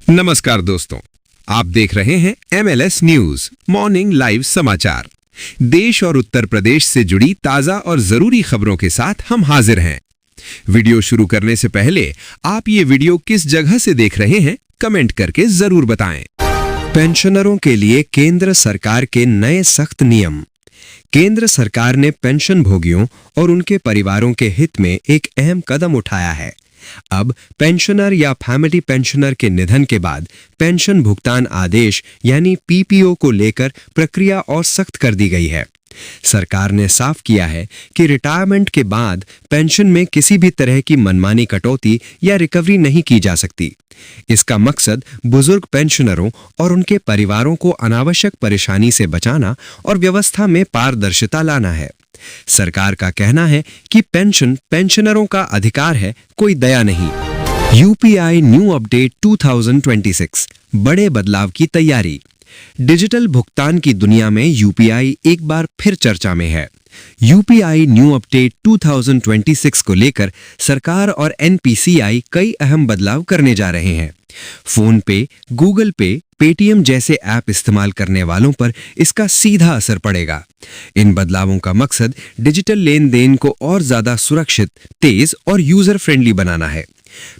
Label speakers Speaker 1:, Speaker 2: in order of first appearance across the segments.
Speaker 1: नमस्कार दोस्तों, आप देख रहे हैं MLS न्यूज मॉर्निंग लाइव समाचार। देश और उत्तर प्रदेश से जुड़ी ताजा और जरूरी खबरों के साथ हम हाजिर हैं। वीडियो शुरू करने से पहले आप ये वीडियो किस जगह से देख रहे हैं, कमेंट करके जरूर बताएं। पेंशनरों के लिए केंद्र सरकार के नए सख्त नियम। केंद्र सरकार ने पेंशन भोगियों और उनके परिवारों के हित में एक अहम कदम उठाया है। अब पेंशनर या फैमिली पेंशनर के निधन के बाद पेंशन भुगतान आदेश यानी PPO को लेकर प्रक्रिया और सख्त कर दी गई है। सरकार ने साफ किया है कि रिटायरमेंट के बाद पेंशन में किसी भी तरह की मनमानी कटौती या रिकवरी नहीं की जा सकती। इसका मकसद बुजुर्ग पेंशनरों और उनके परिवारों को अनावश्यक परेशानी से बचाना और व्यवस्था में पारदर्शिता लाना है। सरकार का कहना है कि पेंशन पेंशनरों का अधिकार है, कोई दया नहीं। UPI न्यू अपडेट 2026, बड़े बदलाव की तैयारी। डिजिटल भुगतान की दुनिया में UPI एक बार फिर चर्चा में है। UPI न्यू अपडेट 2026 को लेकर सरकार और NPCI कई अहम बदलाव करने जा रहे हैं। फोन पे, गूगल पे, पेटीएम जैसे ऐप इस्तेमाल करने वालों पर इसका सीधा असर पड़ेगा। इन बदलावों का मकसद डिजिटल लेन देन को और ज्यादा सुरक्षित, तेज और यूजर फ्रेंडली बनाना है।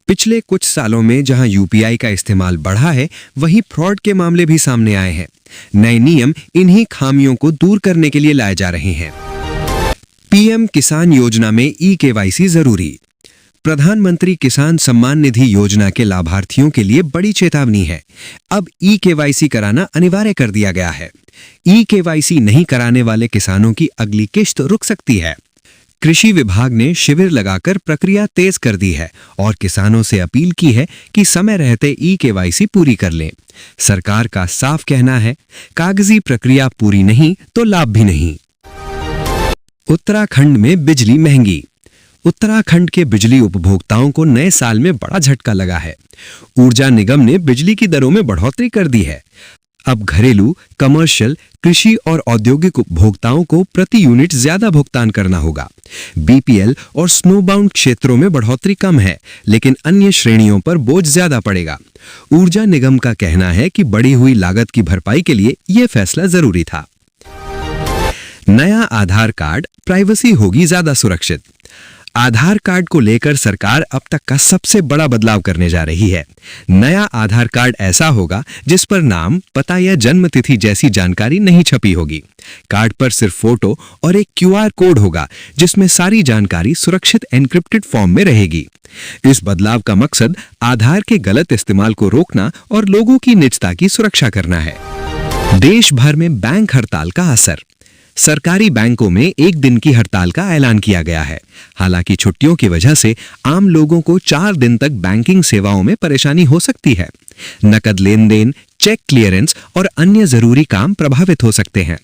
Speaker 1: पिछले कुछ सालों में जहां UPI का इस्तेमाल बढ़ा है, वहीं फ्रॉड के मामले भी सामने आए हैं। नए नियम इन्हीं खामियों को दूर करने के लिए लाए जा रहे हैं। PM किसान योजना में eKYC जरूरी। प्रधानमंत्री किसान सम्मान निधि योजना के लाभार्थियों के लिए बड़ी चेतावनी है। अब eKYC कराना अनिवार्य कर दिया गया है। eKYC नहीं कराने वाले किसानों की अगली किश्त रुक सकती है। कृषि विभाग ने शिविर लगाकर प्रक्रिया तेज कर दी है और किसानों से अपील की है कि समय रहते eKYC पूरी कर लें। सरकार का साफ कहना है, कागजी प्रक्रिया पूरी नहीं तो लाभ भी नहीं। उत्तराखंड में बिजली महंगी। उत्तराखंड के बिजली उपभोक्ताओं को नए साल में बड़ा झटका लगा है। ऊर्जा निगम ने बिजली की दरों में बढ़ोतरी कर दी है। अब घरेलू, कमर्शियल, कृषि और औद्योगिक उपभोक्ताओं को प्रति यूनिट ज्यादा भुगतान करना होगा। BPL और स्नोबाउंड क्षेत्रों में बढ़ोतरी कम है, लेकिन अन्य श्रेणियों पर बोझ ज्यादा पड़ेगा। ऊर्जा निगम का कहना है कि बढ़ी हुई लागत की भरपाई के लिए यह फैसला जरूरी था। नया आधार कार्ड, प्राइवेसी होगी ज्यादा सुरक्षित। आधार कार्ड को लेकर सरकार अब तक का सबसे बड़ा बदलाव करने जा रही है। नया आधार कार्ड ऐसा होगा जिस पर नाम, पता या जन्म तिथि जैसी जानकारी नहीं छपी होगी। कार्ड पर सिर्फ फोटो और एक QR कोड होगा जिसमें सारी जानकारी सुरक्षित एन्क्रिप्टेड फॉर्म में रहेगी। इस बदलाव का मकसद आधार के गलत इस्तेमाल को रोकना और लोगों की निजता की सुरक्षा करना है। देश भर में बैंक हड़ताल का असर। सरकारी बैंकों में एक दिन की हड़ताल का ऐलान किया गया है। हालांकि छुट्टियों की वजह से आम लोगों को 4 दिन तक बैंकिंग सेवाओं में परेशानी हो सकती है। नकद लेन देन, चेक क्लियरेंस और अन्य जरूरी काम प्रभावित हो सकते हैं।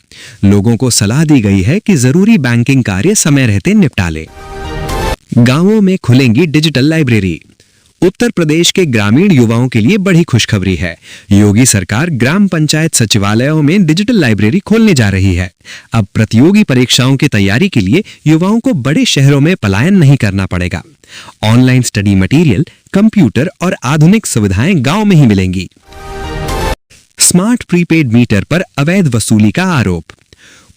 Speaker 1: लोगों को सलाह दी गई है कि जरूरी बैंकिंग कार्य समय रहते निपटा लें। गांवों में खुलेंगी डिजिटल लाइब्रेरी। उत्तर प्रदेश के ग्रामीण युवाओं के लिए बड़ी खुशखबरी है। योगी सरकार ग्राम पंचायत सचिवालयों में डिजिटल लाइब्रेरी खोलने जा रही है। अब प्रतियोगी परीक्षाओं की तैयारी के लिए युवाओं को बड़े शहरों में पलायन नहीं करना पड़ेगा। ऑनलाइन स्टडी मटेरियल, कंप्यूटर और आधुनिक सुविधाएं गांव में ही मिलेंगी। स्मार्ट प्रीपेड मीटर पर अवैध वसूली का आरोप।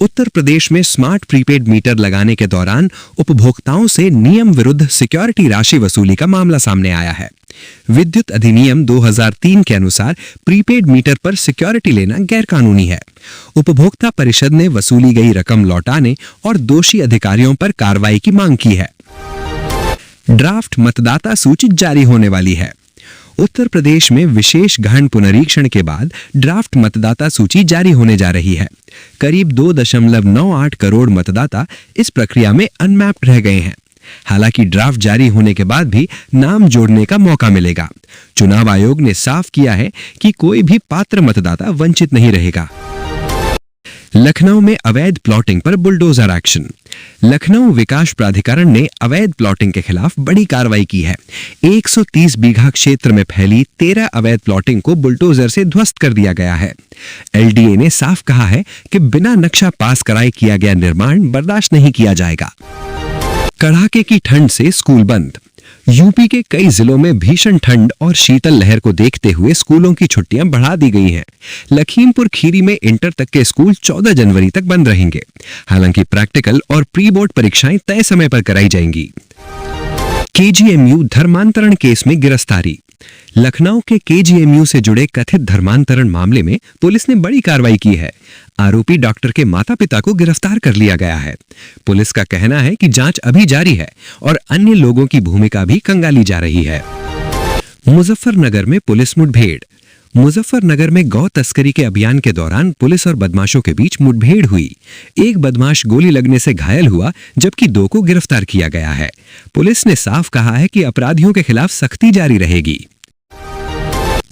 Speaker 1: उत्तर प्रदेश में स्मार्ट प्रीपेड मीटर लगाने के दौरान उपभोक्ताओं से नियम विरुद्ध सिक्योरिटी राशि वसूली का मामला सामने आया है। विद्युत अधिनियम 2003 के अनुसार प्रीपेड मीटर पर सिक्योरिटी लेना गैरकानूनी है। उपभोक्ता परिषद ने वसूली गई रकम लौटाने और दोषी अधिकारियों पर कार्रवाई की मांग की है। ड्राफ्ट मतदाता सूची जारी होने वाली है। उत्तर प्रदेश में विशेष गहन पुनरीक्षण के बाद ड्राफ्ट मतदाता सूची जारी होने जा रही है। करीब 2.98 करोड़ मतदाता इस प्रक्रिया में अनमैप्ड रह गए हैं। हालांकि ड्राफ्ट जारी होने के बाद भी नाम जोड़ने का मौका मिलेगा। चुनाव आयोग ने साफ किया है कि कोई भी पात्र मतदाता वंचित नहीं रहेगा। लखनऊ में अवैध प्लॉटिंग पर बुलडोजर एक्शन। लखनऊ विकास प्राधिकरण ने अवैध प्लॉटिंग के खिलाफ बड़ी कार्रवाई की है। 130 बीघा क्षेत्र में फैली 13 अवैध प्लॉटिंग को बुलडोजर से ध्वस्त कर दिया गया है। LDA ने साफ कहा है कि बिना नक्शा पास कराए किया गया निर्माण बर्दाश्त नहीं किया जाएगा। कड़ाके की ठंड से स्कूल बंद। यूपी के कई जिलों में भीषण ठंड और शीतल लहर को देखते हुए स्कूलों की छुट्टियां बढ़ा दी गई हैं। लखीमपुर खीरी में इंटर तक के स्कूल 14 जनवरी तक बंद रहेंगे। हालांकि प्रैक्टिकल और प्री बोर्ड परीक्षाएं तय समय पर कराई जाएंगी। केजीएमयू धर्मांतरण केस में गिरफ्तारी। लखनऊ के केजीएमयू से जुड़े कथित धर्मांतरण मामले में पुलिस ने बड़ी कार्रवाई की है। आरोपी डॉक्टर के माता-पिता को गिरफ्तार कर लिया गया है। पुलिस का कहना है कि जांच अभी जारी है और अन्य लोगों की भूमिका भी खंगाली जा रही है। मुजफ्फरनगर में पुलिस मुठभेड़। मुजफ्फरनगर में गौ तस्करी के अभियान के दौरान पुलिस और बदमाशों के बीच मुठभेड़ हुई। एक बदमाश गोली लगने से घायल हुआ, जबकि 2 को गिरफ्तार किया गया है। पुलिस ने साफ कहा है कि अपराधियों के खिलाफ सख्ती जारी रहेगी।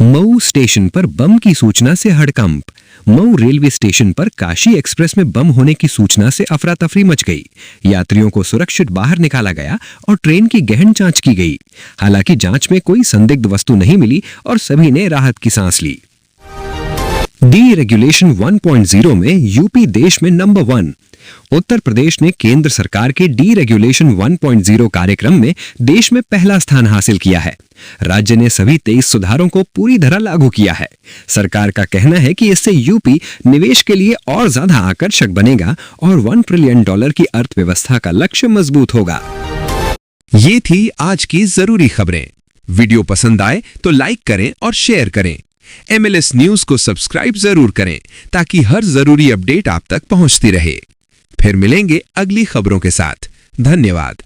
Speaker 1: मऊ स्टेशन पर बम की सूचना से हड़कंप। मऊ रेलवे स्टेशन पर काशी एक्सप्रेस में बम होने की सूचना से अफरा तफरी मच गई। यात्रियों को सुरक्षित बाहर निकाला गया और ट्रेन की गहन जांच की गई। हालांकि जांच में कोई संदिग्ध वस्तु नहीं मिली और सभी ने राहत की सांस ली। डी रेगुलेशन 1.0 में यूपी देश में नंबर 1। उत्तर प्रदेश ने केंद्र सरकार के डी रेगुलेशन 1.0 कार्यक्रम में देश में पहला स्थान हासिल किया है। राज्य ने सभी 23 सुधारों को पूरी तरह लागू किया है। सरकार का कहना है कि इससे यूपी निवेश के लिए और ज्यादा आकर्षक बनेगा और $1 ट्रिलियन की अर्थव्यवस्था का लक्ष्य मजबूत होगा।
Speaker 2: ये थी आज की जरूरी खबरें। वीडियो पसंद आए तो लाइक करें और शेयर करें। MLS न्यूज को सब्सक्राइब जरूर करें ताकि हर जरूरी अपडेट आप तक पहुंचती रहे। फिर मिलेंगे अगली खबरों के साथ। धन्यवाद।